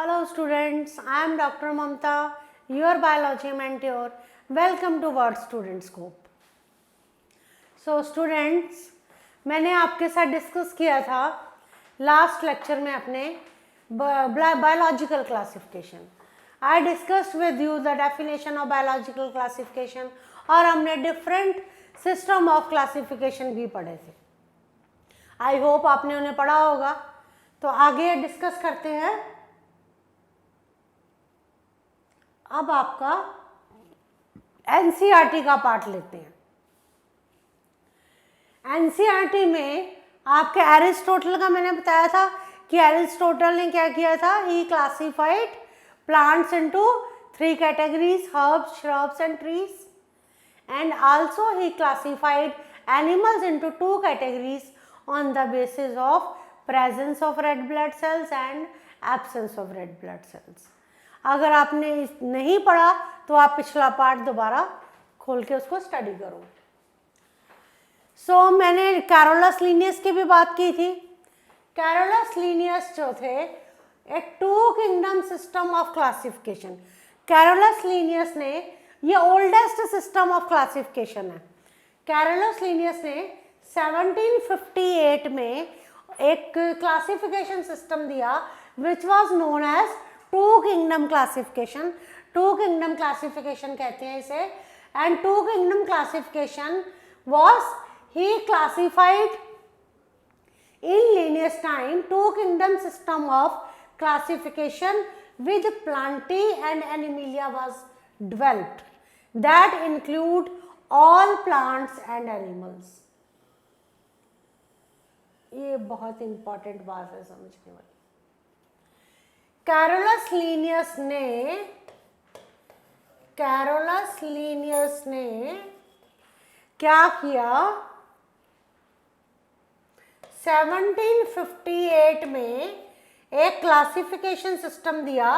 Hello students, I am Dr. Mamta, your biology mentor. Welcome to Word Student Scope. So students, मैंने आपके साथ discuss किया था last lecture में अपने biological classification. I discussed with you the definition of biological classification और हमने different system of classification भी पढ़े थे. आई होप आपने उन्हें पढ़ा होगा. तो आगे डिस्कस करते हैं. अब आपका एनसीईआरटी का पार्ट लेते हैं. एनसीईआरटी में आपके एरिस्टोटल का मैंने बताया था कि एरिस्टोटल ने क्या किया था. ही classified plants into 3 categories, herbs, shrubs and trees, and also he classified animals into 2 categories on the basis of presence of red blood cells and absence of red blood cells. अगर आपने नहीं पढ़ा तो आप पिछला पार्ट दोबारा खोल के उसको स्टडी करो. सो मैंने कैरोलस लीनियस की भी बात की थी. कैरोलस लीनियस जो थे एक 2 kingdom system of classification. Carolus Linnaeus ने, ये ओल्डेस्ट सिस्टम ऑफ क्लासिफिकेशन है. कैरोलस लीनियस ने 1758 में एक क्लासिफिकेशन सिस्टम दिया which was known as 2 kingdom classification. 2 kingdom classification कहते हैं इसे. एंड 2 किंगडम क्लासिफिकेशन वाज ही classified in Linnaeus time 2 kingdom system of classification with Plantae and Animalia was developed that include all plants and animals. ये बहुत important बात है समझने वाली. कैरोलस लीनियस ने क्या किया. 1758 में एक क्लासिफिकेशन सिस्टम दिया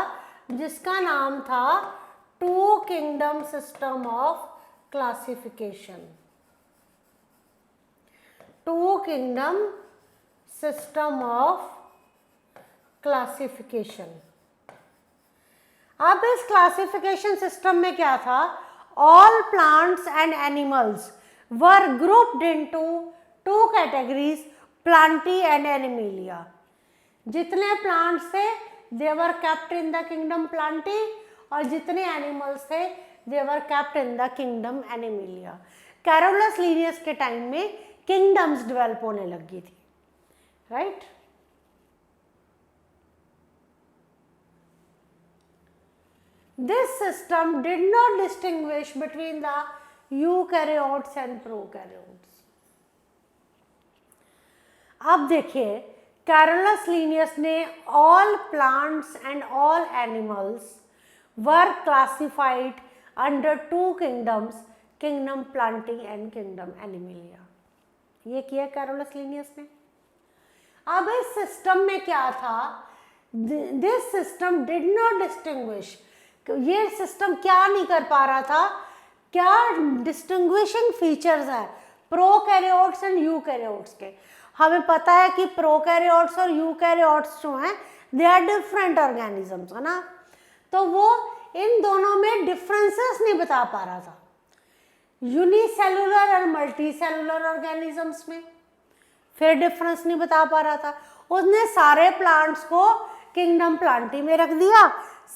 जिसका नाम था 2 kingdom system of classification. 2 kingdom system of classification. अब इस क्लासिफिकेशन सिस्टम में क्या था. All plants and animals were grouped into 2 categories, Plantae and Animalia. जितने प्लांट्स थे they were kept in the kingdom Plantae और जितने एनिमल्स थे they were kept in the kingdom Animalia. Carolus Linnaeus के time में किंगडम्स डेवलप होने लगी थी, right. This system did not distinguish between the eukaryotes and prokaryotes. अब देखिए कैरोलस लीनियस ने all plants and all animals were classified under 2 kingdoms, kingdom Plantae and kingdom animalia. ये किया कैरोलस लीनियस ने. अब इस सिस्टम में क्या था. This system did not distinguish. ये सिस्टम क्या नहीं कर पा रहा था, क्या डिस्टिंग्विशिंग फीचर्स है प्रोकैरियोट्स एंड यूकैरियोट्स के. हमें पता है कि प्रोकैरियोट्स और यूकैरियोट्स जो हैं दे आर डिफरेंट ऑर्गेनिजम्स, है ना. तो वो इन दोनों में डिफरेंसेस नहीं बता पा रहा था. यूनिसेलुलर और मल्टीसेलुलर ऑर्गेनिजम्स में फिर डिफरेंस नहीं बता पा रहा था. उसने सारे प्लांट्स को किंगडम प्लांटी में रख दिया,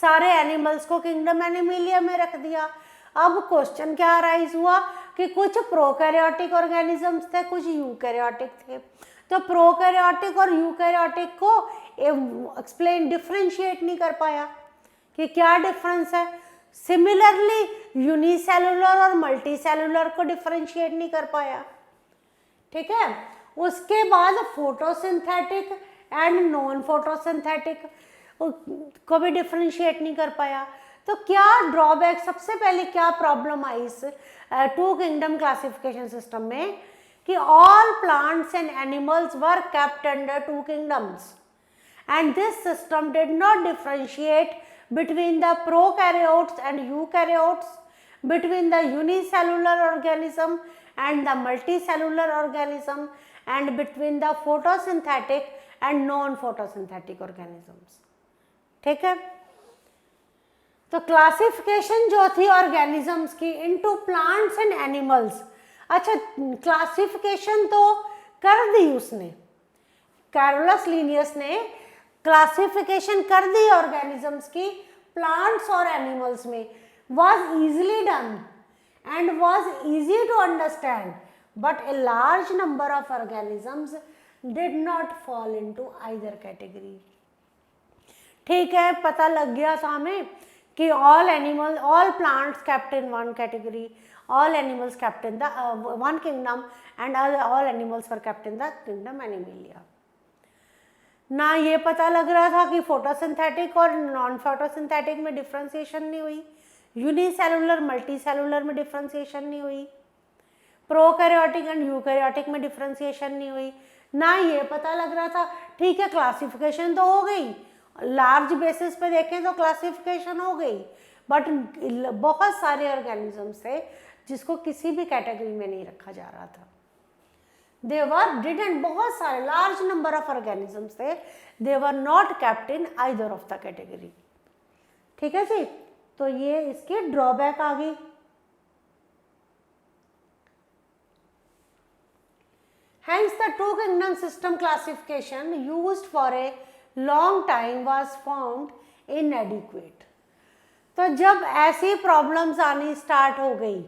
सारे एनिमल्स को किंगडम एनिमेलिया में रख दिया. अब क्वेश्चन क्या अराइज हुआ कि कुछ प्रोकैरियोटिक ऑर्गेनिजम्स थे, कुछ यूकैरियोटिक थे. तो प्रोकैरियोटिक और यूकैरियोटिक को एक्सप्लेन डिफरेंशिएट नहीं कर पाया कि क्या डिफरेंस है. सिमिलरली यूनिसेलुलर और मल्टीसेलुलर को डिफरेंशिएट नहीं कर पाया, ठीक है. उसके बाद फोटोसिंथेटिक एंड नॉन फोटोसिंथेटिक को भी डिफरेंशिएट नहीं कर पाया. तो क्या ड्रॉबैक, सबसे पहले क्या प्रॉब्लम आई इस 2 किंगडम क्लासिफिकेशन सिस्टम में कि all plants and animals were kept under 2 kingdoms and this system did not differentiate between the prokaryotes and eukaryotes, between the unicellular organism and the multicellular organism and between the photosynthetic and non photosynthetic organisms. ठीक है। तो classification जो थी organisms की into plants and animals, अच्छा classification तो कर दी उसने, कैरोलस लीनियस ने क्लासिफिकेशन कर दी ऑर्गेनिजम्स की प्लांट्स और एनिमल्स में, was easily done and was easy to understand, but a large number of organisms did not fall into either category। ठीक है, पता लग गया था हमें कि all animals, all plants kept in one category, all animals kept in the one kingdom and all animals were kept in the kingdom Animalia। ना ये पता लग रहा था कि फोटोसिंथेटिक और नॉन फोटोसिंथेटिक में डिफ्रेंसिएशन नहीं हुई, यूनिसेलुलर मल्टीसेलुलर में डिफ्रेंसिएशन नहीं हुई, प्रोकैरियोटिक एंड यूकैरियोटिक में डिफ्रेंसिएशन नहीं हुई, ना ये पता लग रहा था। ठीक है, क्लासिफिकेशन तो हो गई, लार्ज बेसिस पे देखें तो क्लासिफिकेशन हो गई, बट बहुत सारे ऑर्गेनिजम्स थे जिसको किसी भी कैटेगरी में नहीं रखा जा रहा था। दे वर डिडंट, बहुत सारे लार्ज नंबर ऑफ ऑर्गेनिजम्स थे, they were not kept in either of the category. ठीक है जी, तो ये इसकी ड्रॉबैक आ गई। Hence the two kingdom system classification used for a long time was found inadequate। तो जब ऐसी प्रॉब्लम्स आनी स्टार्ट हो गई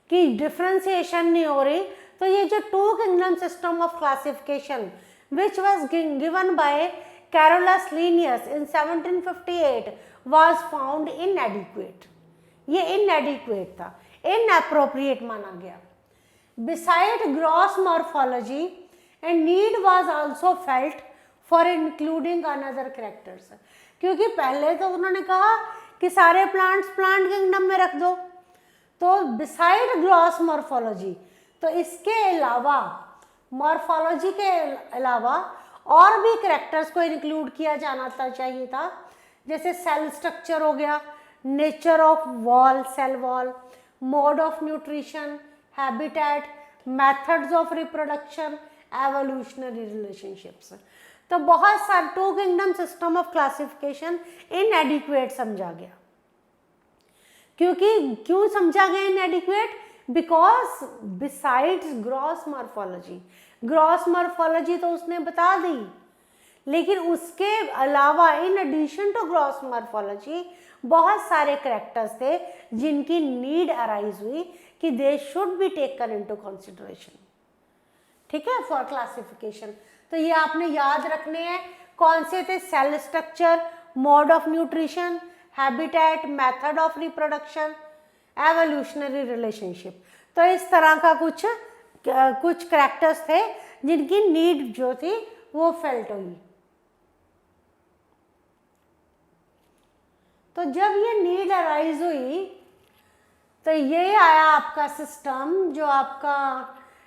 कि डिफरेंशिएशन नहीं हो रही, तो ये जो two kingdom system of classification which was given by Carolus Linnaeus in 1758 was found inadequate। ये inadequate था, inappropriate माना गया। Beside gross morphology, a need was also felt for including another characters। क्योंकि पहले तो उन्होंने कहा कि सारे प्लांट्स प्लांट किंगडम में रख दो, तो बिसाइड ग्रॉस मॉर्फोलॉजी, तो इसके अलावा मॉर्फोलॉजी के अलावा और भी कैरेक्टर्स को इंक्लूड किया जाना चाहिए था, जैसे सेल स्ट्रक्चर हो गया, nature of wall, cell wall, mode of nutrition, habitat, methods of reproduction, evolutionary relationships. तो बहुत सारे two kingdom system of classification inadequate समझा गया। क्यों समझा गया inadequate? Because besides gross morphology, gross morphology तो उसने बता दी, लेकिन उसके अलावा in addition to gross morphology बहुत सारे कैरेक्टर्स थे जिनकी नीड अराइज हुई कि they should be taken into consideration. ठीक है, फॉर क्लासिफिकेशन। तो ये आपने याद रखने हैं, कौन से थे? Cell structure, mode of nutrition, habitat, method of reproduction, evolutionary relationship. तो इस तरह का कुछ कैरेक्टर्स थे जिनकी नीड जो थी वो फेल्ट हुई। तो जब ये नीड अराइज हुई तो ये आया आपका सिस्टम जो आपका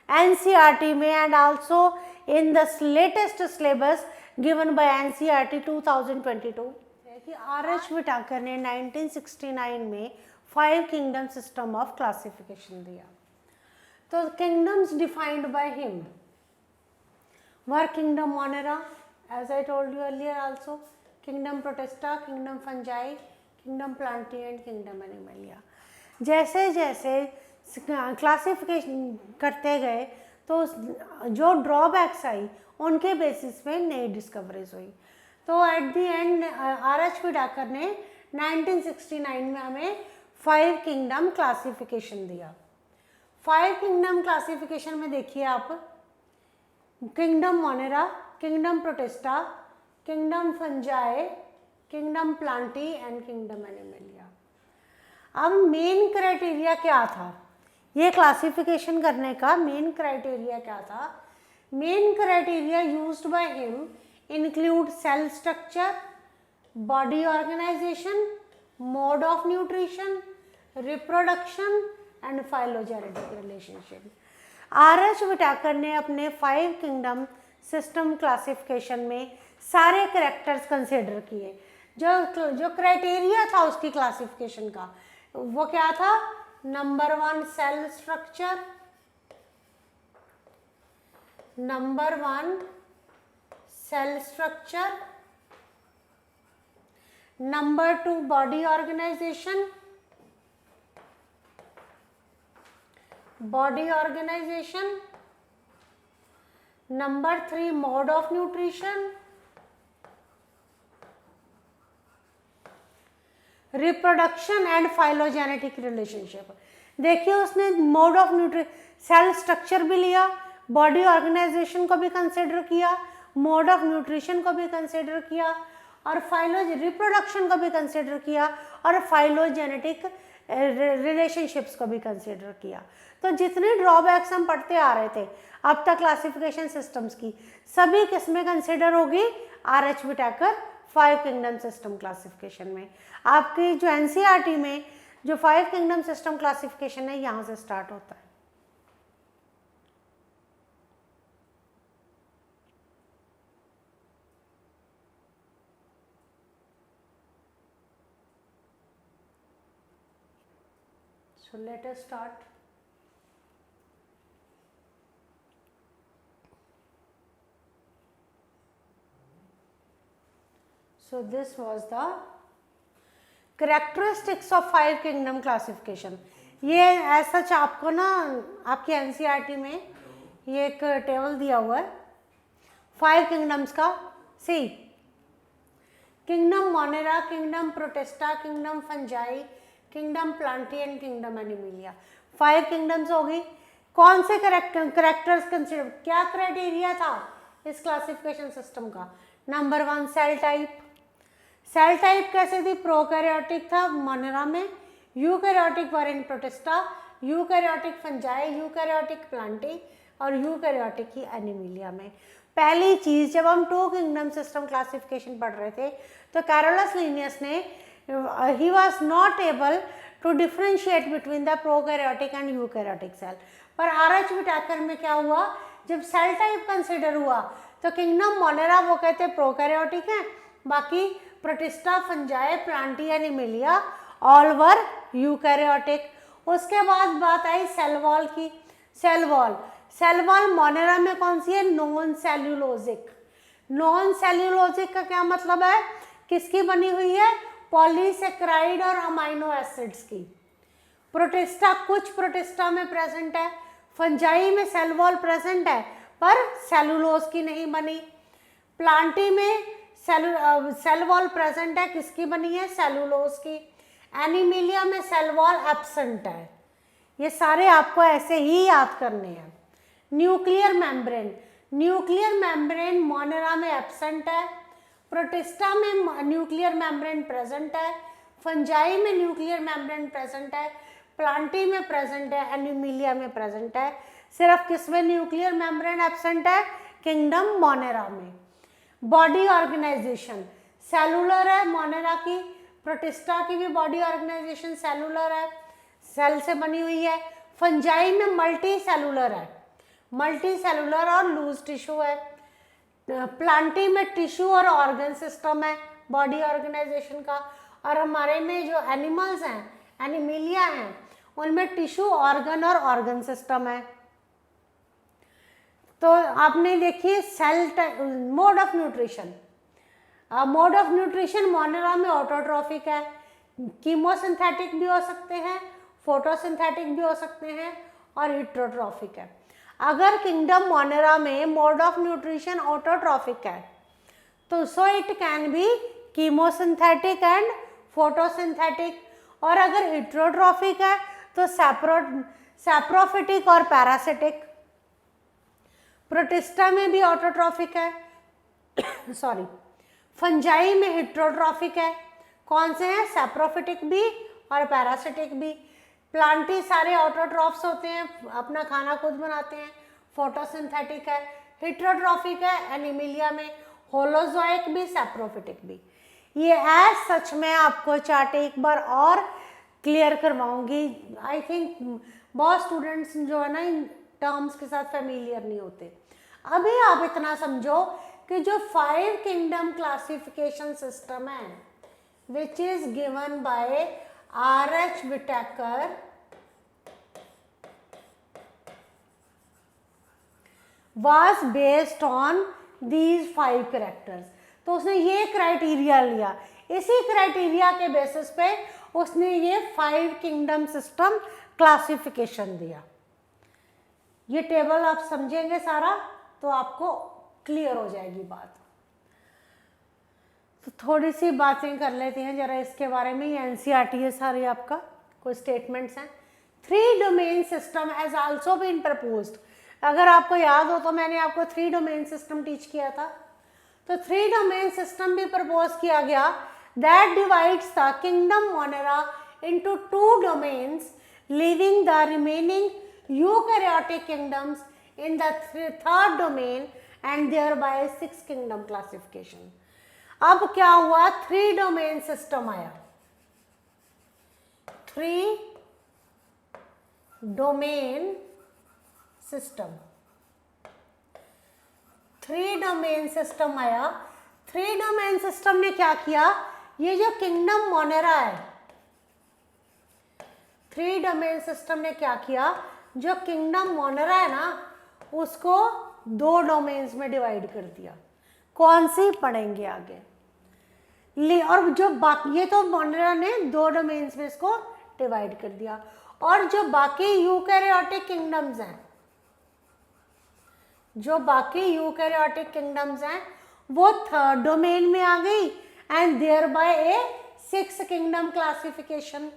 एनसीईआरटी में and also in the latest syllabus given by NCERT 2022 है कि आर.एच. विटाकर ने 1969 में 5 किंगडम सिस्टम ऑफ क्लासिफिकेशन दिया। तो kingdoms defined by him were kingdom Monera, as I told you earlier also, kingdom Protista, kingdom Fungi, kingdom Plantae and kingdom Animalia. जैसे जैसे classification करते गए तो जो ड्रॉबैक्स आई उनके बेसिस पे नई डिस्कवरीज हुई। तो at the end R H. Whittaker ने 1969 में हमें 5 किंगडम क्लासिफिकेशन दिया। 5 किंगडम क्लासिफिकेशन में देखिए आप, kingdom Monera, kingdom Protista, kingdom Fungi, kingdom Plantae and kingdom Animalia. अब मेन क्राइटेरिया क्या था ये क्लासिफिकेशन करने का? मेन क्राइटेरिया क्या था? Main criteria used by him include cell structure, body organisation, mode of nutrition, reproduction and phylogenetic relationship. R H. Whittaker ने अपने 5 किंगडम सिस्टम क्लासिफिकेशन में सारे कैरेक्टर्स कंसिडर किए। जो क्राइटेरिया था उसकी क्लासिफिकेशन का वो क्या था? Number 1 cell structure, number 1 cell structure, number 2 body organisation, body organisation, number 3 mode of nutrition, reproduction and phylogenetic relationship. देखिए उसने मोड ऑफ न्यूट्रि सेल स्ट्रक्चर भी लिया, बॉडी ऑर्गेनाइजेशन को भी कंसिडर किया, मोड ऑफ न्यूट्रिशन को भी कंसिडर किया, और रिप्रोडक्शन को भी कंसिडर किया, और फाइलोजेनेटिक रिलेशनशिप्स को भी कंसिडर किया। तो जितने ड्रॉबैक्स हम पढ़ते आ रहे थे अब तक क्लासिफिकेशन सिस्टम्स की, सभी किसमें कंसिडर होगी? RH Whittaker 5 kingdom system classification में। आपकी जो NCERT में जो 5 किंगडम सिस्टम क्लासिफिकेशन है यहाँ से स्टार्ट होता है। So let us start. So this was the characteristics of 5 kingdom classification. ये ऐसा आपको ना आपकी NCERT में ये एक टेबल दिया हुआ है 5 किंगडम्स का। See kingdom Monera, kingdom Protista, kingdom Fungi, kingdom Plantae and kingdom Animalia. 5 kingdoms होगी। कौन से करेक्टर्स कंसिडर, क्या क्राइटेरिया था इस क्लासिफिकेशन सिस्टम का? Number 1 cell type. Cell type कैसे थी? प्रोकैरियोटिक था मोनेरा में, eukaryotic were in Protista, eukaryotic Fungi, eukaryotic Plantae और यूकैरियोटिक ही एनिमिलिया में। पहली चीज, जब हम 2 किंगडम सिस्टम क्लासिफिकेशन पढ़ रहे थे तो कैरोलस लिनियस ने he was not able to differentiate between the prokaryotic and eukaryotic cell। पर RH विटाकर में क्या हुआ, जब सेल टाइप कंसिडर हुआ तो किंगडम मोनेरा वो कहते प्रोकैरियोटिक है, बाकी protista, fungi, Plantae, Animalia all were eukaryotic. उसके बाद बात आई सेल वॉल की। सेल वॉल मोनेरा में कौन सी है? Non cellulosic. नॉन सेल्यूलोजिक का क्या मतलब है? किसकी बनी हुई है? पॉलीसेक्राइड और अमाइनो एसिड्स की। प्रोटिस्टा, कुछ प्रोटिस्टा में प्रेजेंट है, फंजाई में सेल वॉल प्रेजेंट है पर सेलुलोज की नहीं बनी। प्लांटी में सेल वॉल प्रेजेंट है, किसकी बनी है? सेलुलोज की। एनिमिलिया में सेल वॉल एब्सेंट है। ये सारे आपको ऐसे ही याद करने हैं। न्यूक्लियर मेम्ब्रेन मोनेरा में एब्सेंट है, प्रोटिस्टा में न्यूक्लियर मेम्ब्रेन प्रेजेंट है, फंजाई में न्यूक्लियर मेम्ब्रेन प्रेजेंट है, प्लांटी में प्रेजेंट है, एनिमिलिया में प्रेजेंट है। सिर्फ किसमें न्यूक्लियर मेम्ब्रेन एब्सेंट है? किंगडम मोनेरा में। बॉडी ऑर्गेनाइजेशन सेलुलर है मोनेरा की, प्रोटिस्टा की भी बॉडी ऑर्गेनाइजेशन सेलुलर है, सेल से बनी हुई है। फंजाई में मल्टी सेलुलर है, मल्टी सेलुलर और लूज टिश्यू है। प्लांटी में टिश्यू और ऑर्गन सिस्टम है बॉडी ऑर्गेनाइजेशन का। और हमारे में जो एनिमल्स हैं, एनिमिलिया हैं, उनमें टिश्यू, ऑर्गन और ऑर्गन सिस्टम है। तो आपने देखिए cell mode of nutrition. Mode of nutrition Monera में ऑटोट्रॉफिक है, कीमोसिंथेटिक भी हो सकते हैं, फोटोसिंथेटिक भी हो सकते हैं और हिट्रोट्रॉफिक है। अगर किंगडम मोनेरा में मोड ऑफ न्यूट्रिशन ऑटोट्रॉफिक है तो so it can be chemosynthetic and photosynthetic, और अगर हिट्रोट्रॉफिक है तो सैप्रोफिटिक और पैरासिटिक। प्रोटिस्टा में भी ऑटोट्रॉफिक है सॉरी, फंजाई में हिट्रोट्रॉफिक है। कौन से हैं? सैप्रोफिटिक भी और पैरासिटिक भी। प्लांटी सारे ऑटोट्रॉफ्स होते हैं, अपना खाना खुद बनाते हैं, फोटोसिंथेटिक है। हिट्रोट्रॉफिक है एनिमिलिया में, होलोजोइक भी, सैप्रोफिटिक भी। ये एज सच में आपको चार्ट एक बार और क्लियर करवाऊंगी। आई थिंक बहुत स्टूडेंट्स जो है ना इन टर्म्स के साथ फेमिलियर नहीं होते। अभी आप इतना समझो कि जो 5 किंगडम क्लासिफिकेशन सिस्टम है which is given by RH Whittaker was based on these 5 characters। तो उसने ये क्राइटेरिया लिया, इसी क्राइटेरिया के बेसिस पे उसने ये 5 किंगडम सिस्टम क्लासिफिकेशन दिया। ये टेबल आप समझेंगे सारा तो आपको क्लियर हो जाएगी बात। तो थोड़ी सी बातें कर लेते हैं जरा इसके बारे में। ये एनसीईआरटी है सारी, आपका कोई स्टेटमेंट्स हैं। 3 domain system has also been proposed. अगर आपको याद हो तो मैंने आपको 3 डोमेन सिस्टम टीच किया था। तो 3 डोमेन सिस्टम भी प्रपोज किया गया that divides the kingdom Monera into 2 domains, leaving the remaining eukaryotic kingdoms in the 3rd domain and thereby 6 kingdom classification. अब क्या हुआ, 3 डोमेन सिस्टम आया। 3 डोमेन सिस्टम, 3 डोमेन सिस्टम आया। 3 डोमेन सिस्टम ने क्या किया, ये जो किंगडम मोनेरा है, 3 डोमेन सिस्टम ने क्या किया, जो किंगडम मोनेरा है ना उसको 2 डोमेन्स में डिवाइड कर दिया। कौन सी पढ़ेंगे आगे। और जो बाकी, ये तो मोनेरा ने 2 डोमेन्स में इसको डिवाइड कर दिया, और जो बाकी यूकैरियोटिक किंगडम्स हैं, जो बाकी यूकैरियोटिक किंगडम्स हैं वो 3rd डोमेन में आ गई एंड देयर बाय ए 6 किंगडम क्लासिफिकेशन।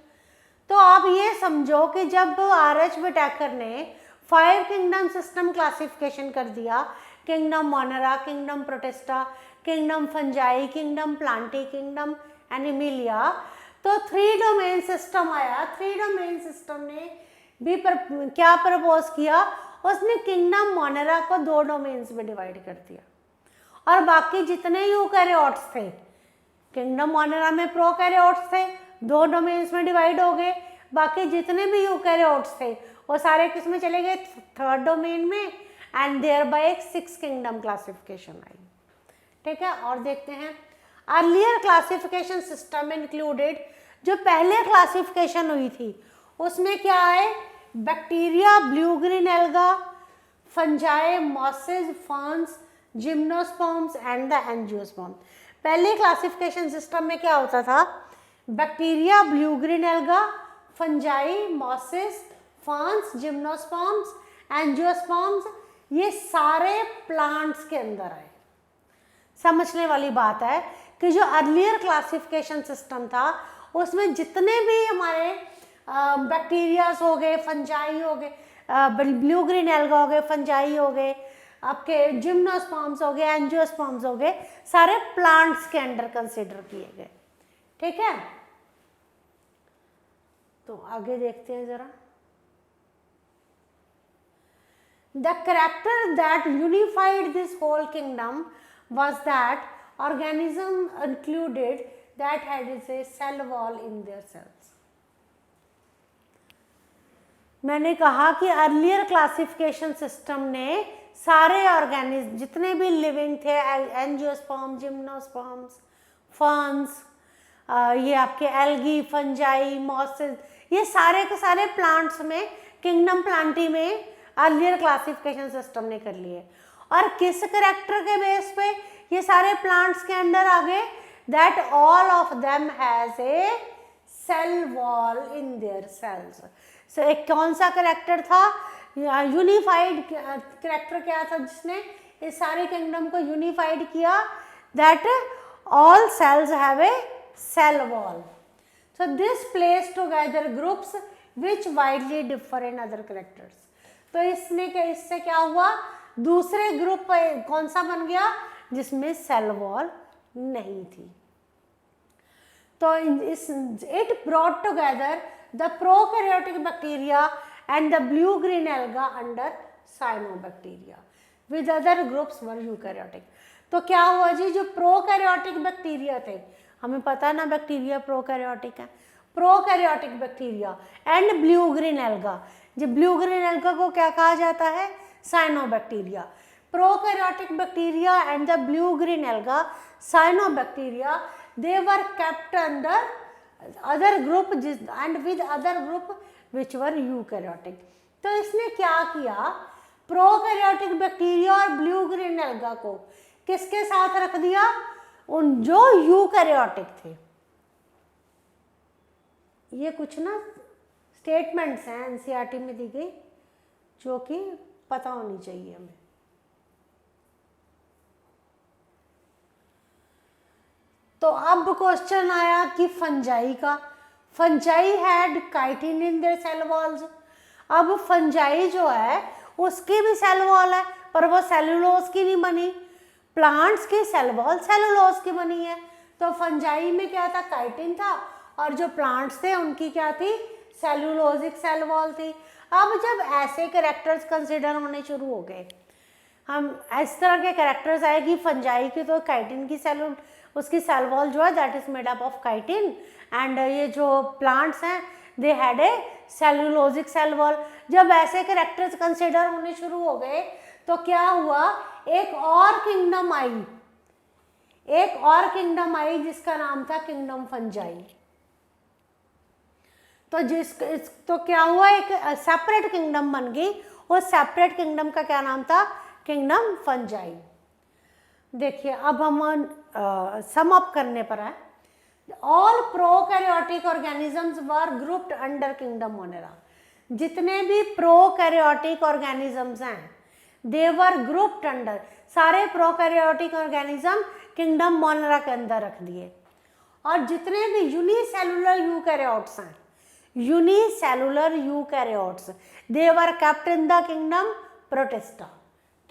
तो आप ये समझो कि जब RH विटैकर ने 5 किंगडम सिस्टम क्लासिफिकेशन कर दिया, kingdom Monera, kingdom Protista, kingdom Fungi, kingdom Plantae, kingdom Animalia, तो 3 डोमेन सिस्टम आया। 3 डोमेन सिस्टम ने भी क्या प्रपोज किया, उसने किंगडम मोनेरा को 2 डोमेन्स में डिवाइड कर दिया, और बाकी जितने यूकैरियोट्स थे, किंगडम मोनेरा में प्रोकैरियोट्स थे, 2 डोमेन्स में डिवाइड हो गए। बाकी जितने भी यूकैरियोट्स थे वो सारे किस में चले गए, 3rd डोमेन में, and there bye 6 kingdom classification आई। ठीक है, और देखते हैं। अर्लियर क्लासिफिकेशन सिस्टम इंक्लूडेड, जो पहले क्लासिफिकेशन हुई थी उसमें क्या है, bacteria, blue green alga, fungi, masses, ferns, gymnosperms and the angiosperm. पहले क्लासिफिकेशन सिस्टम में क्या होता था, bacteria, blue green alga, fungi, masses, ferns, gymnosperms, angiosperms, ये सारे प्लांट्स के अंदर आए। समझने वाली बात है कि जो अर्लियर क्लासिफिकेशन सिस्टम था उसमें जितने भी हमारे बैक्टीरियाज हो गए, फंजाई हो गए, ब्लू ग्रीन एल्गा हो गए, फंजाई हो गए, आपके जिम्नोस्पर्म्स हो गए, एंजियोस्पर्म्स हो गए, सारे प्लांट्स के अंडर कंसिडर किए गए। ठीक है, तो आगे देखते हैं जरा। The character that unified this whole kingdom was that organism included that had a cell wall in their cells. मैंने कहा कि अर्लियर क्लासिफिकेशन सिस्टम ने सारे ऑर्गेनिज्म जितने भी लिविंग थे, एंजियोस्पर्म, जिम्नोस्पर्म्स, फर्न्स, ये आपके एल्गी, फंजाई, मॉसेज, ये सारे के सारे प्लांट्स में, किंगडम प्लांटी में अर्लियर क्लासिफिकेशन सिस्टम ने कर लिए। और किस करेक्टर के बेस पे ये सारे प्लांट्स के अंदर आ गए, that all of them has a cell wall in their cells. So एक कौन सा करेक्टर था, यूनिफाइड करेक्टर क्या था जिसने इस सारे किंगडम को यूनिफाइड किया, that all cells have a cell wall. So this place together groups which widely differ in other characters. तो इससे क्या हुआ, दूसरे ग्रुप कौन सा बन गया जिसमें सेल वॉल नहीं थी। तो it brought together the prokaryotic bacteria and the blue green alga under cyanobacteria with other groups were eukaryotic. तो क्या हुआ जी, जो प्रोकैरियोटिक बैक्टीरिया थे, हमें पता है ना बैक्टीरिया प्रोकैरियोटिक है, prokaryotic bacteria and blue green algae, जो ब्लू ग्रीन एल्गा को क्या कहा जाता है, cyanobacteria. Prokaryotic bacteria and the blue green alga, cyanobacteria, they were kept under other group and with other group which were eukaryotic। तो इसने क्या किया, प्रोकैरियोटिक बैक्टीरिया और ब्लू ग्रीन एल्गा को किसके साथ रख दिया, उन जो यूकैरियोटिक थे। ये कुछ ना स्टेटमेंट्स हैं एनसीईआरटी में दी गई जो कि पता होनी चाहिए हमें। तो अब क्वेश्चन आया कि फंजाई का, Fungi had chitin in their cell walls. अब फंजाई जो है उसकी भी सेल वॉल है पर वो सेलुलोज की नहीं बनी, प्लांट्स की सेल वॉल सेलुलोज की बनी है। तो फंजाई में क्या था, काइटिन था, और जो प्लांट्स थे उनकी क्या थी, सेलुलोजिक सेल वॉल थी। अब जब ऐसे कैरेक्टर्स कंसिडर होने शुरू हो गए, हम इस तरह के कैरेक्टर्स आए कि फंजाई की तो काइटिन की उसकी सेल वॉल जो है that is made up of chitin, and ये जो प्लांट्स हैं they had a cellulosic cell wall. जब ऐसे कैरेक्टर्स कंसिडर होने शुरू हो गए तो क्या हुआ, एक और किंगडम आई जिसका नाम था किंगडम फंजाई। तो क्या हुआ, एक सेपरेट किंगडम बन गई, वो सेपरेट किंगडम का क्या नाम था, किंगडम फंजाई। देखिए अब हम सम अप करने पर है। ऑल प्रोकैरियोटिक ऑर्गेनिजम्स वर ग्रुप्ड अंडर किंगडम मोनेरा। जितने भी प्रोकैरियोटिक ऑर्गेनिजम्स हैं दे वर ग्रुप्ड अंडर, सारे प्रोकैरियोटिक ऑर्गेनिज्म किंगडम मोनेरा के अंदर रख दिए। और जितने भी यूनिसेलुलर यूकैरियोट्स हैं, unicellular eukaryotes, they were kept in the kingdom protista.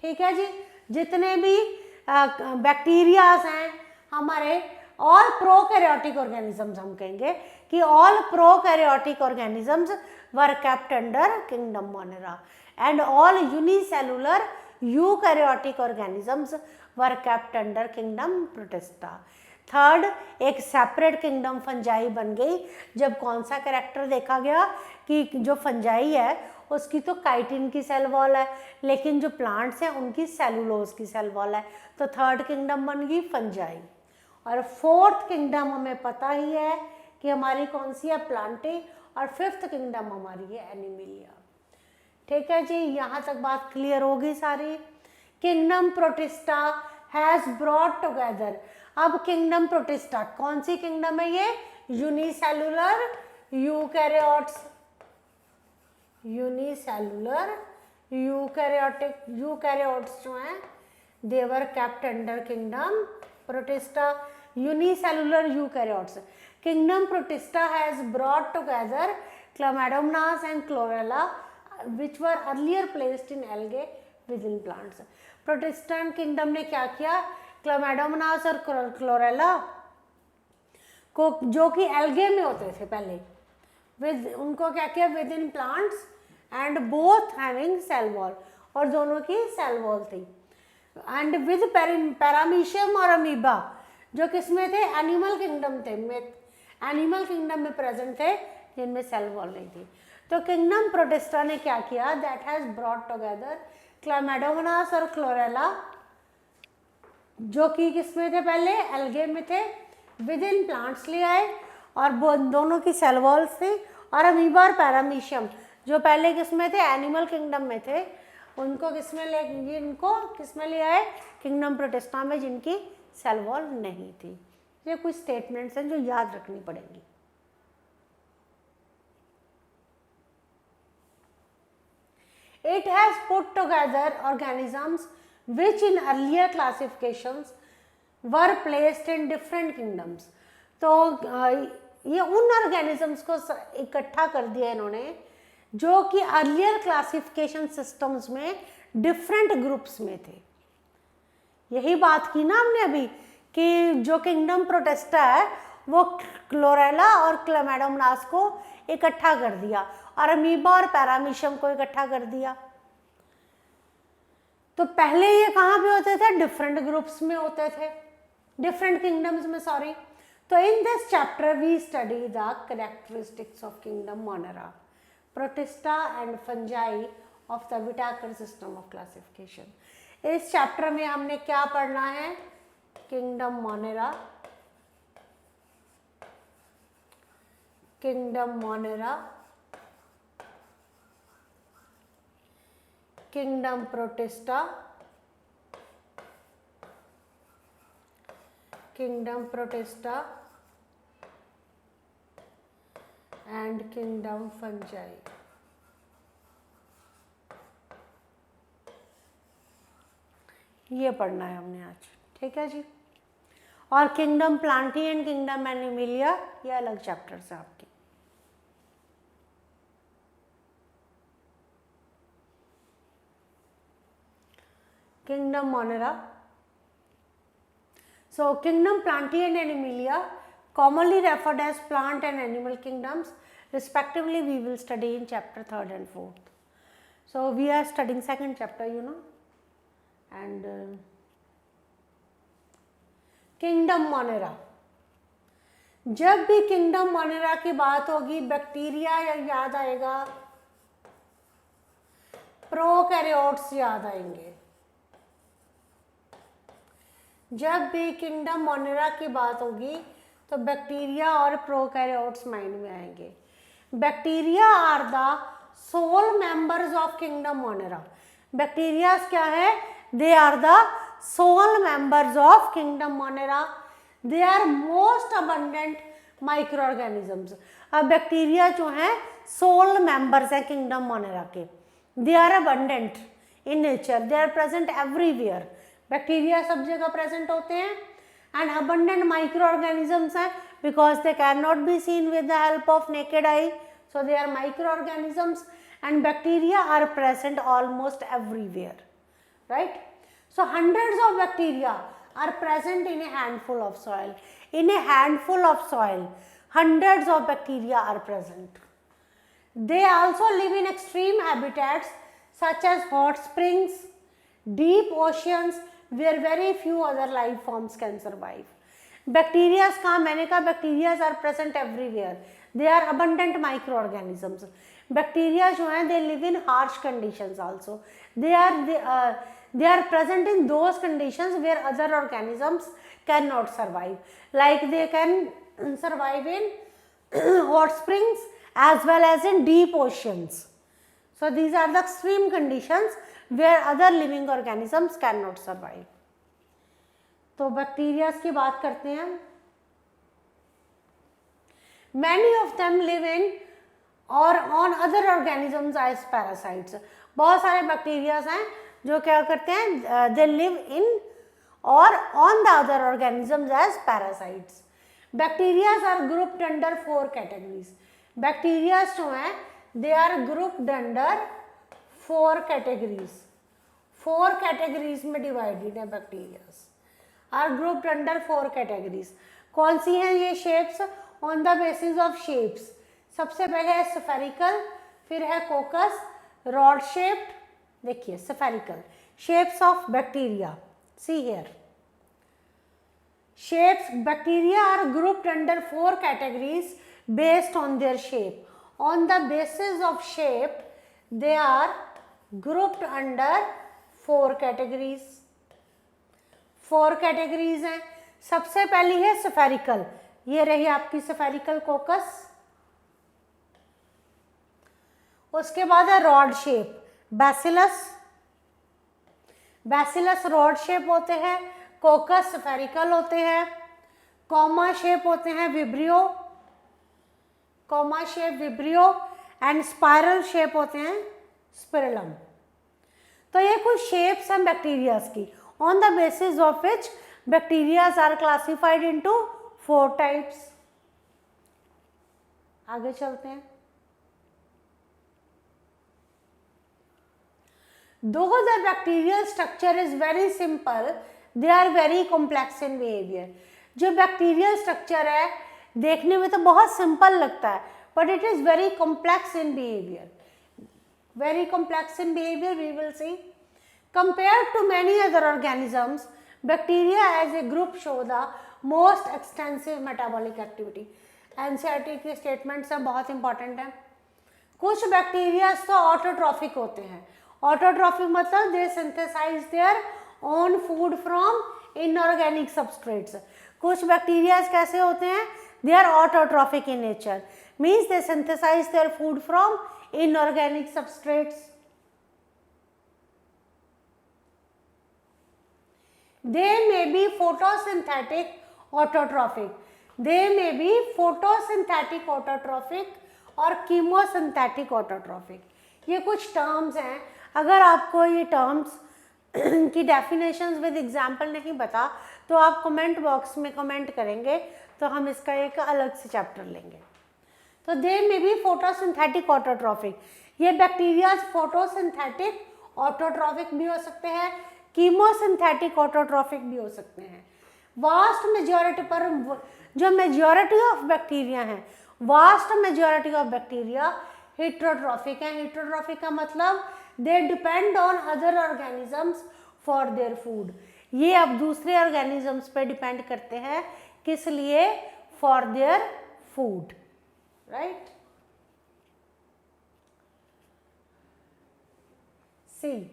ठीक है जी, जितने भी बैक्टीरियाज हैं हमारे, ऑल प्रोकैरियोटिक ऑर्गेनिजम्स, हम कहेंगे कि all prokaryotic organisms were kept under kingdom Monera and all unicellular eukaryotic organisms were kept under kingdom protista. Third, एक सेपरेट किंगडम फंजाई बन गई जब कौन सा कैरेक्टर देखा गया कि जो फंजाई है उसकी तो काइटिन की सेल वॉल है, लेकिन जो प्लांट्स हैं उनकी सेलुलोज की सेल वॉल है, तो थर्ड किंगडम बन गई फंजाई। और फोर्थ किंगडम हमें पता ही है कि हमारी कौन सी है, प्लांटे, और फिफ्थ किंगडम हमारी है एनिमिलिया। ठीक है जी, यहाँ तक बात क्लियर होगी सारी। Kingdom Protista has brought together. अब किंगडम प्रोटिस्टा कौन सी किंगडम है, ये यूनिसेलुलर यूकैरियोट्स, यूनिसेलुलर यूकैरियोट्स जो हैं they were kept under kingdom Protista, unicellular eukaryotes. Kingdom Protista has brought together Chlamydomonas and Chlorella which were earlier placed in algae within plants। Protistan kingdom ने क्या किया, क्लामेडोमोनास और chlorella को, जो कि algae में होते थे पहले, उनको क्या किया with in plants and both having cell wall, और दोनों की सेल वॉल थी, एंड विद पैरामीशियम और अमीबा जो किसमें थे, एनिमल किंगडम थे, एनिमल किंगडम में प्रेजेंट थे जिनमें सेल वॉल नहीं थी। तो किंगडम प्रोटिस्टा ने क्या किया, दैट हैज ब्रॉट टुगेदर क्लामेडोमोनास और क्लोरेला जो कि किसमें थे, पहले एल्गे में थे, विद इन प्लांट्स ले आए और दोनों की सेल वॉल्स थी, और अमीबा और पैरामीशियम जो पहले किसमें थे, एनिमल किंगडम में थे, उनको किसमें ले आए, किंगडम प्रोटिस्टा में, जिनकी सेल वॉल नहीं थी। ये कुछ स्टेटमेंट्स हैं जो याद रखनी पड़ेंगी। It has put together organisms which in earlier classifications were placed in different kingdoms। तो ये उन ऑर्गेनिजम्स को इकट्ठा कर दिया इन्होंने जो कि अर्लियर क्लासिफिकेशन सिस्टम्स में डिफरेंट ग्रुप्स में थे। यही बात की ना हमने अभी कि जो किंगडम प्रोटिस्टा है वो क्लोरेला और क्लामेडोमोनास को इकट्ठा कर दिया और अमीबा और पैरामीशियम को इकट्ठा कर दिया। तो पहले ये कहाँ पे होते थे, डिफरेंट ग्रुप्स में होते थे, डिफरेंट किंगडम्स में, सॉरी। तो in this chapter we study the characteristics of kingdom Monera, Protista and fungi of the Whittaker system of classification. इस चैप्टर में हमने क्या पढ़ना है, kingdom Monera, kingdom Monera, kingdom Protista, kingdom Protista, and kingdom fungi. ये पढ़ना है हमने आज, ठीक है जी। और kingdom Plantae and kingdom Animalia ये अलग चैप्टर्स है आपके। Kingdom Monera. So kingdom Plantae and Animalia, commonly referred as plant and animal kingdoms, respectively, we will study in chapter 3rd and 4th. So we are studying second chapter, you know, and kingdom Monera. जब भी kingdom Monera की बात होगी bacteria याद आएगा, prokaryotes याद आएंगे। जब भी किंगडम मोनेरा की बात होगी तो बैक्टीरिया और प्रोकैरियोट्स माइंड में आएंगे। Bacteria are the sole members of kingdom Monera. Bacteria क्या है? They are the sole members of kingdom Monera. They are most abundant micro organisms. अब बैक्टीरिया जो हैं सोल मेंबर्स हैं किंगडम मोनेरा के। They are abundant in nature, they are present everywhere. Bacteria सब जगह present होते हैं एंड अबंडेंट माइक्रो ऑर्गेनिजम्स हैं because they can not be seen with the help of naked eye, so they are micro organisms and bacteria are present almost everywhere, right? So hundreds of bacteria are present in a handful of soil. In a handful of soil, hundreds of bacteria are present. They also live in extreme habitats such as hot springs, deep oceans where very few other life forms can survive. Bacteria का मैंने कहा bacteria are present everywhere. They are abundant microorganisms. Bacteria जो हैं they live in harsh conditions also. They are present in those conditions where other organisms cannot survive. Like they can survive in hot springs as well as in deep oceans. So these are the extreme conditions where other living organisms cannot survive. तो bacteria की बात करते हैं। Many of them live in or on other organisms as parasites. बहुत सारे bacteria हैं जो क्या करते हैं, दे लिव इन और on the other organisms as parasites. Bacterias are grouped under 4 categories. Bacterias जो हैं they are grouped under 4 categories. 4 categories में डिवाइडेड है bacterias, are grouped under 4 categories. कौन सी हैं ये shapes? On the basis of shapes. सबसे पहले है स्फेरिकल, फिर है कोकस, रॉड शेप्ड। देखिए spherical shapes of bacteria, see here shapes. Bacteria are grouped under 4 categories based on their shape. On the basis of shape they are grouped under 4 categories. 4 categories हैं। सबसे पहली है spherical, ये रही आपकी spherical कोकस। उसके बाद है rod shape, bacillus. Bacillus rod shape होते हैं, कोकस स्फेरिकल होते हैं। कॉमा शेप होते हैं vibrio, comma shape vibrio, and spiral shape होते हैं स्पिरलम। तो ये कुछ शेप्स हैं बैक्टीरियाज की, on the basis of which bacterias are classified into 4 types. आगे चलते हैं। Though the bacterial structure is very simple, they are very complex in behavior. जो बैक्टीरियल स्ट्रक्चर है देखने में तो बहुत सिंपल लगता है, but it is very complex in behavior. Very complex in behavior, we will see. Compared to many other organisms, bacteria as a group show the most extensive metabolic activity. NCERT के statements हैं, बहुत important है। कुछ bacteria तो autotrophic होते हैं। Autotrophic मतलब they synthesise their own food from inorganic substrates. कुछ बैक्टीरिया कैसे होते हैं? They are autotrophic in nature, means they synthesise their food from inorganic substrates. They may be photosynthetic autotrophic, they may be photosynthetic autotrophic और chemosynthetic autotrophic. ये कुछ terms हैं, अगर आपको ये टर्म्स की डेफिनेशंस विद एग्जांपल नहीं पता तो आप कमेंट बॉक्स में कमेंट करेंगे तो हम इसका एक अलग से चैप्टर लेंगे। तो दे में बी फोटोसिंथेटिक ऑटोट्रॉफिक, ये बैक्टीरिया फोटोसिंथेटिक ऑटोट्रॉफिक भी हो सकते हैं, कीमोसिंथेटिक ऑटोट्रॉफिक भी हो सकते हैं। वास्ट मेजॉरिटी पर जो मेजॉरिटी ऑफ बैक्टीरिया हैं, vast majority of bacteria heterotrophic है। हेट्रोट्रॉफिक का मतलब they depend on other organisms for their food, ये अब दूसरे ऑर्गेनिजम्स पे डिपेंड करते हैं, किस लिए? For their food, right. See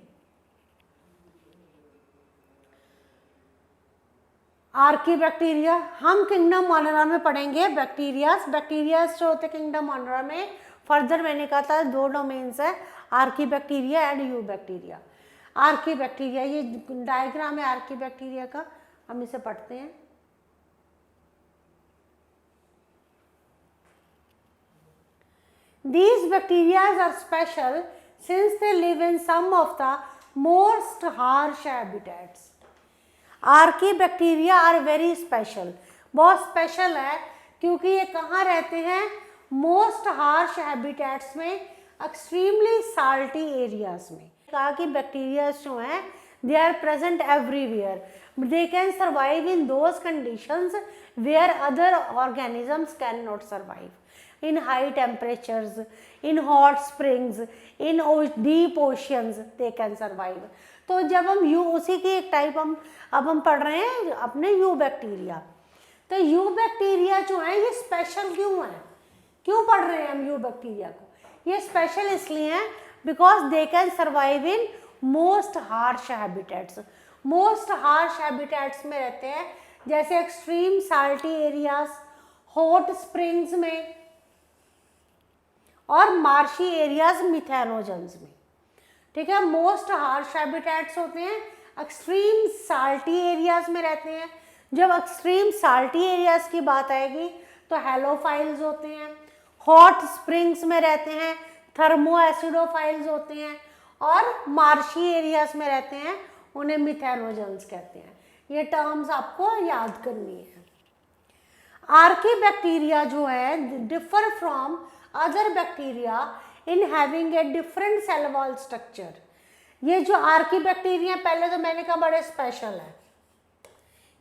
archaebacteria, हम किंगडम मोनोरा में पढ़ेंगे बैक्टीरियाज। बैक्टीरियाज जो होते हैं किंगडम मोनोरा में, फर्दर मैंने कहा था 2 डोमेन्स है, Archie bacteria and you bacteria. Archie bacteria, ये डायग्राम है आर्की बैक्टीरिया का, हम इसे पढ़ते हैं। These bacteria are special since they live in some of the most harsh habitats. Archaebacteria are very special, बहुत स्पेशल है क्योंकि ये कहाँ रहते हैं? मोस्ट हार्श हैबिटेट्स में, एक्सट्रीमली साल्टी एरियाज में। कहा कि बैक्टीरिया जो हैं they are present everywhere, they can survive in those conditions where other organisms can not survive, in high temperatures, in hot springs, in deep oceans they can survive। तो जब हम you, उसी की एक टाइप हम पढ़ रहे हैं अपने यू बैक्टीरिया। तो यू बैक्टीरिया जो है ये स्पेशल क्यों है? क्यों पढ़ रहे हैं हम यू बैक्टीरिया को? ये स्पेशल इसलिए है because they can survive in most harsh habitats. Most harsh habitats में रहते हैं, जैसे extreme salty areas, hot springs में और मार्शी एरियाज मिथेनोजन्स में। ठीक है, मोस्ट हार्श हैबिटेट्स होते हैं, एक्सट्रीम साल्टी एरियाज में रहते हैं। जब एक्सट्रीम साल्टी एरियाज की बात आएगी तो हेलोफाइल्स होते हैं, हॉट स्प्रिंग्स में रहते हैं, थर्मो एसिडोफाइल्स होते हैं, और मार्शी एरियाज में रहते हैं, उन्हें मिथेनोजन्स कहते हैं। ये टर्म्स आपको याद करनी है। आर्की बैक्टीरिया जो है differ from other bacteria in having a different cell wall structure. ये जो आर्की बैक्टीरिया, पहले तो मैंने कहा बड़े स्पेशल है।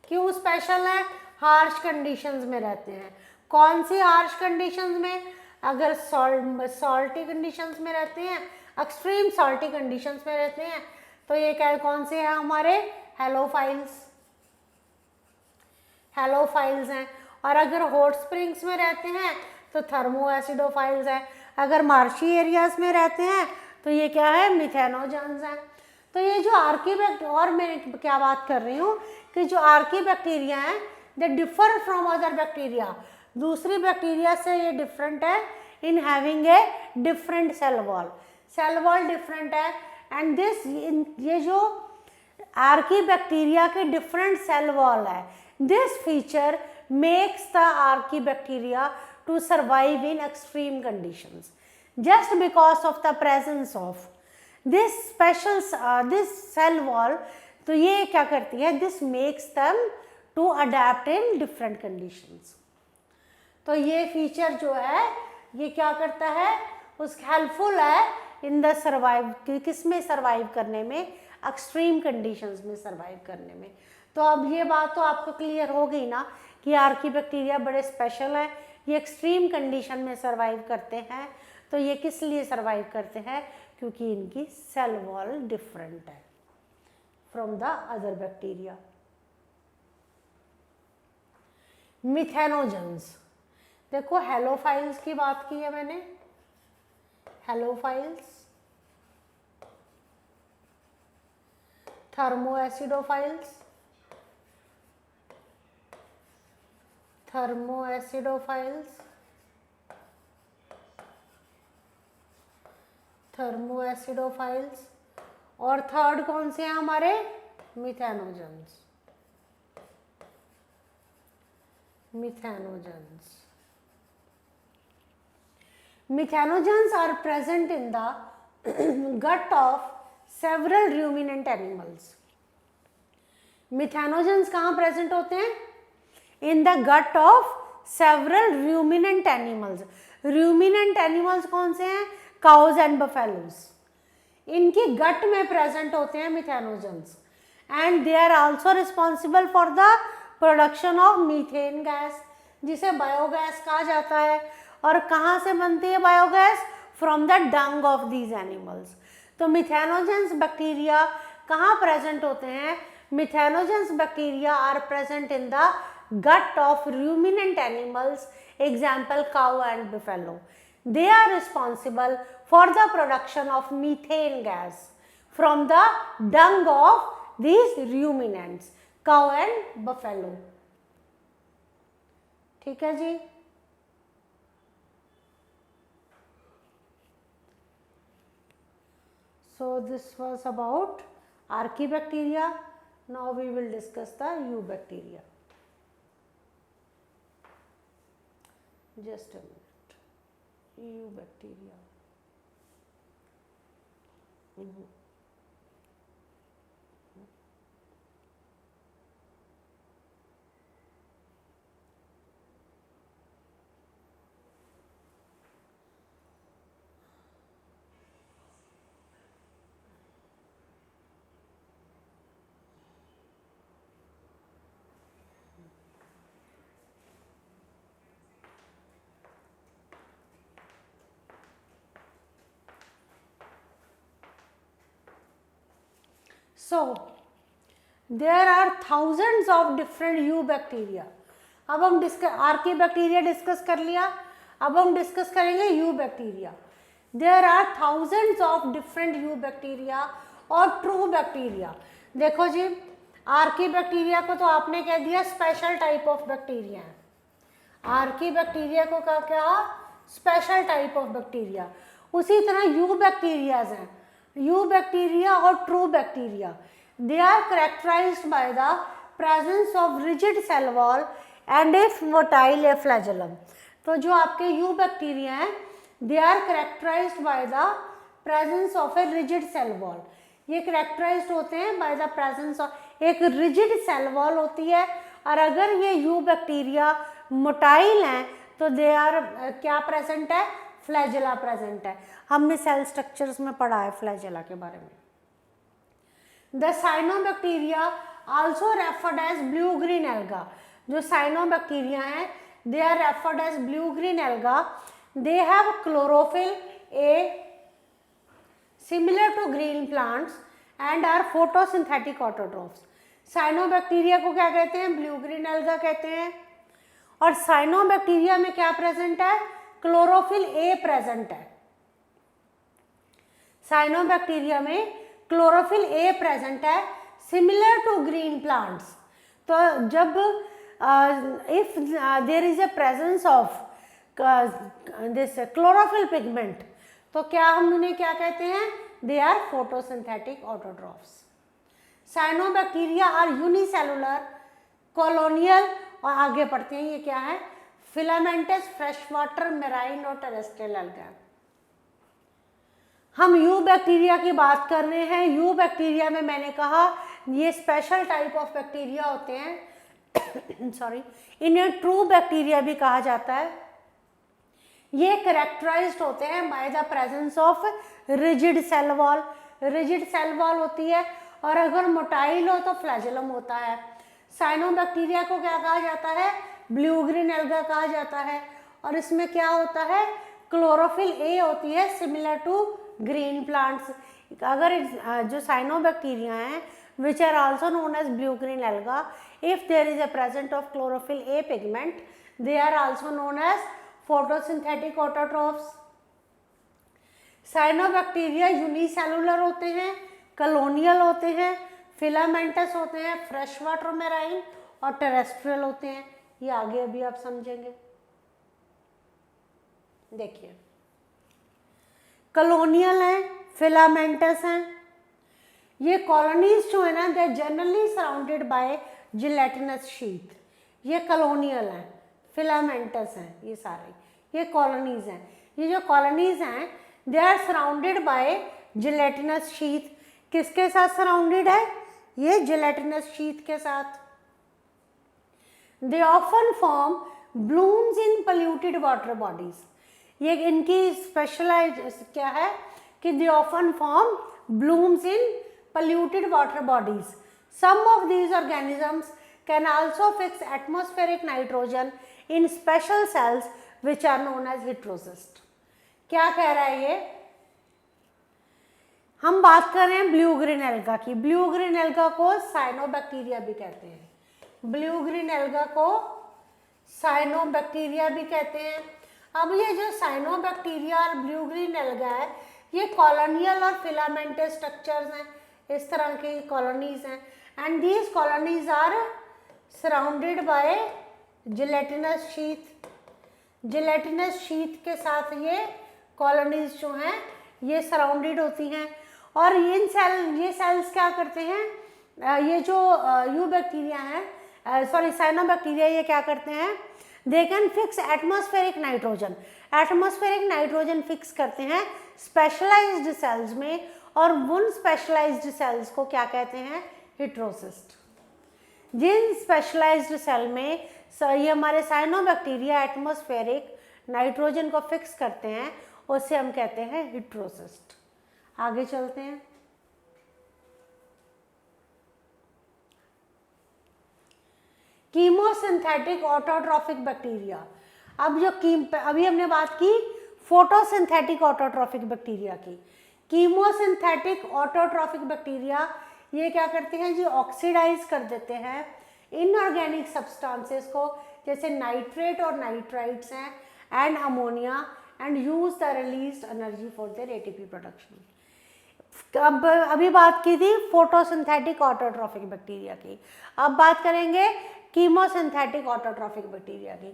क्यों स्पेशल है? हार्श कंडीशंस में रहते हैं। कौन सी हार्श कंडीशंस में? अगर सॉल्टी कंडीशंस में रहते हैं, एक्सट्रीम सॉल्टी कंडीशंस में रहते हैं, तो ये क्या कौन से हैं हमारे? हेलोफाइल्स, हेलोफाइल्स हैं। और अगर हॉट स्प्रिंग्स में रहते हैं तो थर्मो एसिडोफाइल्स है। अगर मार्शी एरियाज में रहते हैं तो ये क्या है? मिथेनोजन्स हैं। तो ये जो आर्की बैक्टीरिया, और मैं क्या बात कर रही हूँ कि जो आर्की बैक्टीरिया हैं they differ from other bacteria, दूसरी बैक्टीरिया से ये डिफरेंट है in having a different cell wall. Cell wall different है एंड दिस, ये जो आर्की बैक्टीरिया के डिफरेंट सेल वॉल है, this feature makes the archaebacteria to survive in extreme conditions just because of the presence of this special this cell wall। तो ये क्या करती है? this makes them to adapt in different conditions। तो ये feature जो है ये क्या करता है? उस हेल्पफुल है इन द सर्वाइव, किस में सर्वाइव करने में? एक्सट्रीम कंडीशंस में सर्वाइव करने में। तो अब ये बात तो आपको क्लियर हो गई ना कि आर्की बैक्टीरिया बड़े स्पेशल है, ये एक्सट्रीम कंडीशन में सर्वाइव करते हैं। तो ये किस लिए सर्वाइव करते हैं? क्योंकि इनकी सेल वॉल डिफरेंट है from the other bacteria. Methanogens, देखो हेलोफाइल्स की बात की है मैंने, halophiles, thermoacidophiles, thermoacidophiles, thermoacidophiles, और थर्ड कौन से हैं हमारे? Methanogens, methanogens. Methanogens are present in the gut of several ruminant animals. Methanogens कहाँ प्रेजेंट होते हैं? In the gut of several ruminant animals. Ruminant animals कौन से हैं? Cows and buffaloes. इनकी गट में प्रेजेंट होते हैं methanogens and they are also responsible for the production of methane gas, जिसे बायोगैस कहा जाता है। और कहाँ से बनती है biogas? From the dung of these animals. तो मिथेनोजेंस बैक्टीरिया कहाँ प्रेजेंट होते हैं? Methanogens bacteria are present in the gut of ruminant animals, example cow and buffalo. They are responsible for the production of methane gas from the dung of these ruminants, cow and buffalo. ठीक है जी। So this was about Archaebacteria. Now we will discuss the Eubacteria. Just a minute. Eubacteria. So there are thousands of different Eubacteria. अब हम archaebacteria discuss कर लिया, अब हम discuss करेंगे eubacteria. There are thousands of different eubacteria और true bacteria. देखो जी, आर्कीबैक्टीरिया को तो आपने कह दिया स्पेशल टाइप ऑफ बैक्टीरिया है। आर्कीबैक्टीरिया को क्या कहा? Special type of bacteria. उसी तरह यूबैक्टीरियाज हैं, यूबैक्टीरिया और true bacteria. They are characterized by the presence of rigid cell wall and a motile a flagellum. तो जो आपके यूबैक्टीरिया हैं, they are characterized by the presence of A rigid cell wall. ये characterized होते हैं by the presence of एक rigid cell wall होती है। और अगर ये यूबैक्टीरिया मोटाइल हैं तो दे आर क्या प्रेजेंट है? फ्लैजेला प्रेजेंट है। हमने सेल स्ट्रक्चर्स में पढ़ा है फ्लैजेला के बारे में। The cyanobacteria also referred as blue green algae. जो साइनोबैक्टीरिया हैं, they are referred as blue green algae. They have chlorophyll a similar to green plants and are photosynthetic autotrophs. Cyanobacteria को क्या कहते हैं? ब्लू ग्रीन एल्गा कहते हैं। और cyanobacteria में क्या प्रेजेंट है? क्लोरोफिल ए प्रेजेंट है। साइनोबैक्टीरिया में क्लोरोफिल ए प्रेजेंट है, सिमिलर टू ग्रीन प्लांट्स। तो जब if there is a presence of this chlorophyll pigment, तो क्या हम उन्हें क्या कहते हैं? They are photosynthetic autotrophs. Cyanobacteria are unicellular, colonial, और आगे पढ़ते हैं ये क्या है? फिलामेंटस, फ्रेश वाटर, मेराइन और टेरेस्ट्रियल एल्गा। हम यूबैक्टीरिया की बात कर रहे हैं। यूबैक्टीरिया में मैंने कहा ये स्पेशल टाइप ऑफ बैक्टीरिया होते हैं सॉरी, इन्हें ट्रू बैक्टीरिया भी कहा जाता है। ये कैरेक्टराइज्ड होते हैं by the presence of rigid cell wall. Rigid cell wall होती है, और अगर मोटाइल हो तो फ्लैजेलम होता है। साइनोबैक्टीरिया को क्या कहा जाता है? ब्लू ग्रीन एल्गा कहा जाता है। और इसमें क्या होता है? क्लोरोफिल ए होती है, सिमिलर टू ग्रीन प्लांट्स। अगर जो साइनोबैक्टीरिया हैं which are also known as blue green alga, if there is a present of chlorophyll A pigment, they are also known as photosynthetic autotrophs. Cyanobacteria unicellular होते हैं, colonial होते हैं, filamentous होते हैं, fresh water marine और terrestrial होते हैं। ये आगे अभी आप समझेंगे। देखिए, कॉलोनियल हैं, फिलामेंटस हैं। ये कॉलोनीज जो है ना, they are generally surrounded by gelatinous sheath. ये कॉलोनियल हैं, फिलामेंटस हैं, ये सारे ये कॉलोनीज हैं। ये जो कॉलोनीज हैं they are surrounded by gelatinous sheath. किसके साथ सराउंडेड है? ये जिलेटिनस शीथ के साथ। They often form blooms in polluted water bodies. ये इनकी स्पेशलाइज क्या है कि they often form blooms in polluted water bodies. Some of these organisms can also fix atmospheric nitrogen in special cells which are known as heterocysts. क्या कह रहा है ये? हम बात कर रहे हैं ब्लू ग्रीन एल्गा की। ब्लू ग्रीन एल्गा को साइनोबैक्टीरिया भी कहते हैं। ब्लू ग्रीन एल्गा को साइनोबैक्टीरिया भी कहते हैं। अब ये जो साइनोबैक्टीरिया और ब्लू ग्रीन एल्गा है ये कॉलोनियल और फिलामेंटस स्ट्रक्चर्स हैं, इस तरह की कॉलोनीज हैं। And these colonies are surrounded by gelatinous sheath. Gelatinous sheath के साथ ये कॉलोनीज जो हैं ये सराउंडेड होती हैं। और ये सेल्स क्या करते हैं, ये जो यू बैक्टीरिया हैं साइनोबैक्टीरिया, ये क्या करते हैं, they can fix atmospheric nitrogen. Atmospheric nitrogen fix करते हैं स्पेशलाइज्ड सेल्स में, और उन स्पेशलाइज्ड सेल्स को क्या कहते हैं, हेटेरोसिस्ट। जिन स्पेशलाइज्ड सेल में ये हमारे साइनोबैक्टीरिया एटमॉस्फेरिक नाइट्रोजन को फिक्स करते हैं उसे हम कहते हैं हेटेरोसिस्ट। आगे चलते हैं। Chemosynthetic autotrophic bacteria. अब जो अभी हमने बात की फोटोसिंथेटिक ऑटोट्रॉफिक बैक्टीरिया की। कीमोसिंथेटिक ऑटोट्रॉफिक बैक्टीरिया ये क्या करते हैं जी, ऑक्सीडाइज कर देते हैं इनऑर्गेनिक सब्सटेंसेस को, जैसे नाइट्रेट और नाइट्राइट्स हैं and ammonia, and use the released energy for their ATP production. अब अभी बात की थी फोटोसिंथेटिक ऑटोट्रॉफिक बैक्टीरिया की, अब बात करेंगे कीमोसिंथेटिक ऑटोट्रॉफिक बैक्टीरिया की।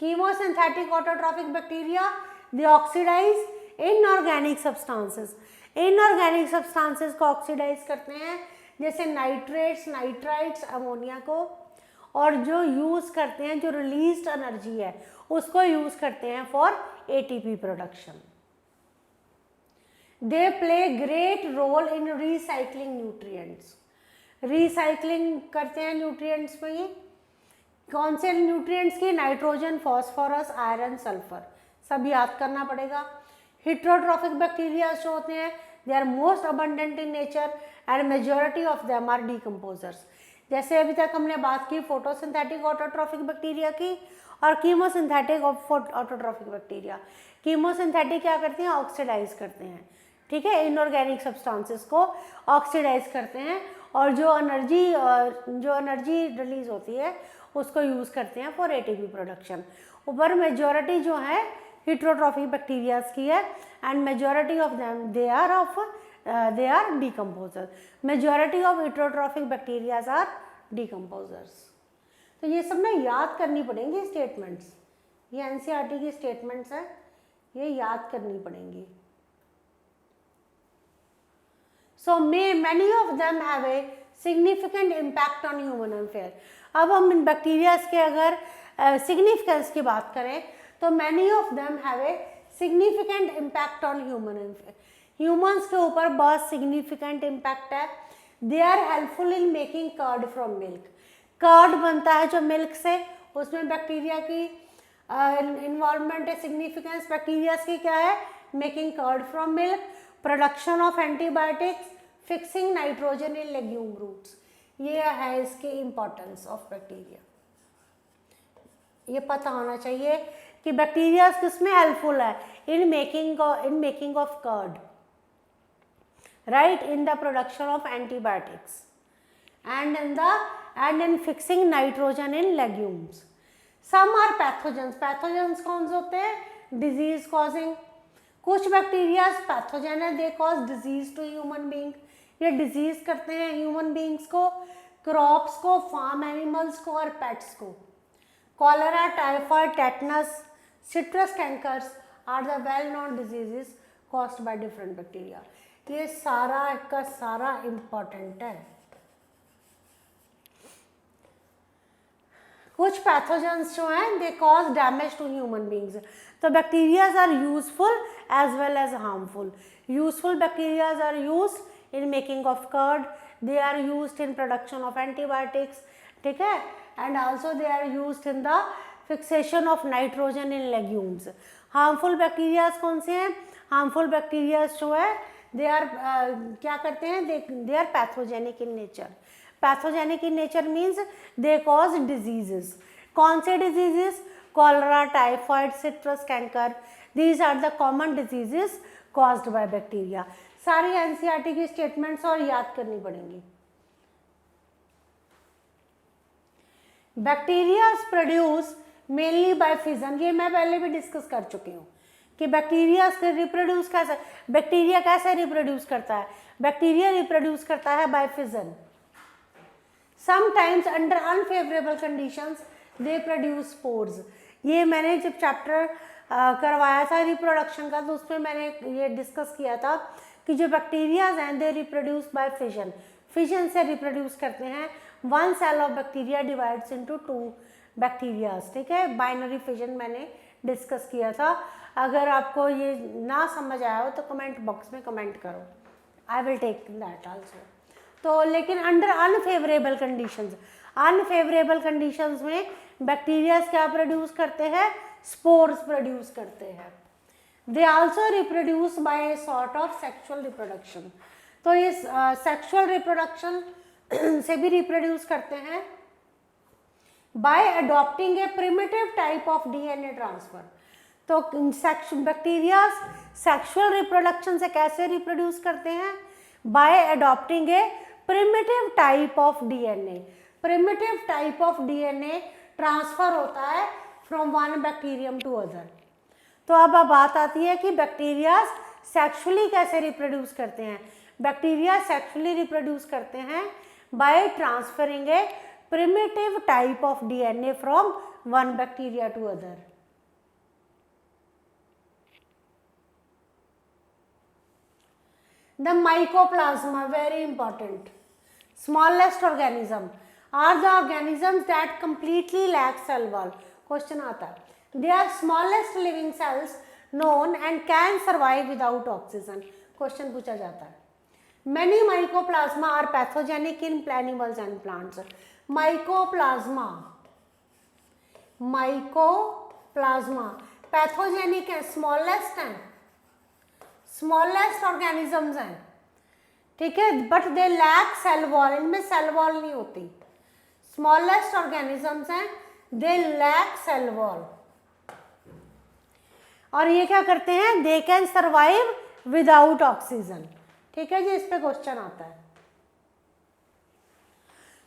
Chemosynthetic autotrophic bacteria they oxidize inorganic substances. Inorganic substances को ऑक्सीडाइज करते हैं, जैसे नाइट्रेट्स, नाइट्राइट्स, अमोनिया को, और जो यूज़ करते हैं, जो रिलीज्ड एनर्जी है उसको यूज़ करते हैं for ATP production. They play great role in recycling nutrients. Recycling करते हैं न्यूट्रिएंट्स में। ये कौन से न्यूट्रिएंट्स की, नाइट्रोजन, फॉस्फोरस, आयरन, सल्फर, सब याद करना पड़ेगा। हेटेरोट्रॉफिक बैक्टीरिया जो होते हैं they are most abundant in nature and majority of them are decomposers. जैसे अभी तक हमने बात की फोटोसिंथेटिक ऑटोट्रॉफिक बैक्टीरिया की और कीमोसिंथेटिक ऑटोट्रॉफिक बैक्टीरिया। कीमोसिंथेटिक क्या करते हैं, ऑक्सीडाइज करते हैं, ठीक है, इनऑर्गेनिक सब्सटेंसेस को ऑक्सीडाइज करते हैं, और जो एनर्जी रिलीज होती है उसको यूज़ करते हैं फॉर एटीपी प्रोडक्शन। ऊपर मेजॉरिटी जो है हेटेरोट्रॉफिक बैक्टीरियाज की है, and majority of them they are decomposer. Majority of heterotrophic bacterias are decomposers. तो ये सब ना याद करनी पड़ेंगी स्टेटमेंट्स, ये एनसीईआरटी की स्टेटमेंट्स हैं, ये याद करनी पड़ेंगी। So many of them have a significant impact on human welfare. अब हम इन बैक्टीरियाज के अगर सिग्निफिकेंस की बात करें तो many of them have a significant impact on human welfare. Humans के ऊपर बहुत significant impact है। They are helpful in making curd from milk. Curd बनता है जो मिल्क से, उसमें बैक्टीरिया की इन्वॉल्वमेंट है। सिग्निफिकेंस बैक्टीरियाज की क्या है, making curd from milk, production of antibiotics, fixing nitrogen in legume roots. ये है इसकी इम्पोर्टेंस ऑफ बैक्टीरिया। ये पता होना चाहिए कि बैक्टीरिया किसमें हेल्पफुल है, in making of curd, right, in the production of antibiotics and in fixing nitrogen in legumes. Some are pathogens. Pathogens कौन से होते हैं, disease causing. कुछ बैक्टीरिया पैथोजन है, they cause disease to human being, ये disease करते हैं human beings को, क्रॉप्स को, फार्म एनिमल्स को और पेट्स को। Cholera, typhoid, tetanus, citrus cankers are the well known diseases caused by different bacteria. ये सारा का सारा इम्पॉर्टेंट है। कुछ पैथोजेंस जो हैं they cause damage to human beings. तो bacterias are useful as well as harmful. Useful bacterias are used in making of curd, they are used in production of antibiotics, ठीक है, and also they are used in the fixation of nitrogen in legumes. Harmful bacterias कौन से हैं? Harmful bacterias जो है they are क्या करते हैं, they are pathogenic in nature. Pathogenic in nature means they cause diseases. कौन से diseases? Cholera, typhoid, citrus canker, these are the common diseases caused by bacteria. सारी एनसीईआरटी की स्टेटमेंट्स और याद करनी पड़ेंगी. Bacteria produce mainly by fission. ये मैं पहले भी डिस्कस कर चुकी हूँ कि बैक्टीरिया रिप्रोड्यूस कैसे, बैक्टीरिया कैसे रिप्रोड्यूस करता है. बैक्टीरिया रिप्रोड्यूस करता है by fission. Sometimes under unfavourable conditions they produce spores. ये मैंने जब चैप्टर करवाया था रिप्रोडक्शन का तो उसमें मैंने ये डिस्कस किया था कि जो बैक्टीरियाज हैं they reproduce by fission. Fission से रिप्रोड्यूस करते हैं. One cell of bacteria divides into two bacterias, ठीक है. बाइनरी फिजन मैंने डिस्कस किया था. अगर आपको ये ना समझ आया हो तो कमेंट बॉक्स में कमेंट करो, I will take that also. तो लेकिन under unfavourable conditions, unfavourable conditions में बैक्टीरियाज क्या प्रोड्यूस करते हैं? स्पोर्स प्रोड्यूस करते हैं. They also reproduce by a sort of sexual reproduction. तो ये सेक्सुअल रिप्रोडक्शन से भी रिप्रोड्यूस करते हैं by adopting a primitive type of DNA transfer. तो बैक्टीरिया सेक्सुअल रिप्रोडक्शन से कैसे रिप्रोड्यूस करते हैं? By adopting a primitive type of DNA. Primitive type of DNA transfer होता है from one bacterium to other. तो अब बात आती है कि बैक्टीरिया सेक्सुअली कैसे रिप्रोड्यूस करते हैं. बैक्टीरिया सेक्सुअली रिप्रोड्यूस करते हैं by transferring a primitive type of DNA from one bacteria to other. The mycoplasma, very important. Smallest organism are the organisms that completely lack cell wall. Question आता है. They are smallest living cells known and can survive without oxygen. Question पूछा जाता है. Many mycoplasma are pathogenic in animals and plants. Mycoplasma, mycoplasma pathogenic है, smallest हैं, smallest organisms हैं, ठीक है, but they lack cell wall. इनमें cell wall नहीं होती. स्मॉलेस्ट ऑर्गेनिजम्स हैं, दे लैक सेल वॉल. और ये क्या करते हैं? दे कैन सर्वाइव विदाउट ऑक्सीजन. ठीक है जी, इस पे क्वेश्चन आता है.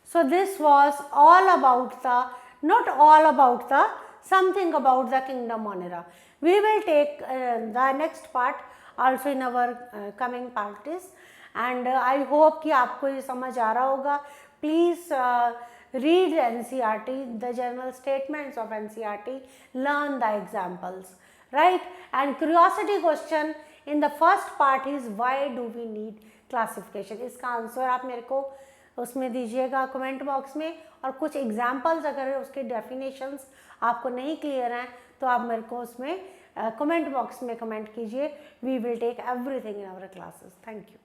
So this was all about the, not all about the, something about the kingdom Monera. We will take the next part also in our coming parties, and I hope कि आपको ये समझ आ रहा होगा. Please read NCERT, the general statements of NCERT, learn the examples, right? And curiosity question in the first part is why do we need classification? इसका answer आप मेरे को उसमें दीजिएगा कमेंट बॉक्स में. और कुछ एग्जाम्पल्स अगर उसके डेफिनेशंस आपको नहीं क्लियर हैं तो आप मेरे को उसमें कमेंट बॉक्स में कमेंट कीजिए. We will take everything in our classes. Thank you.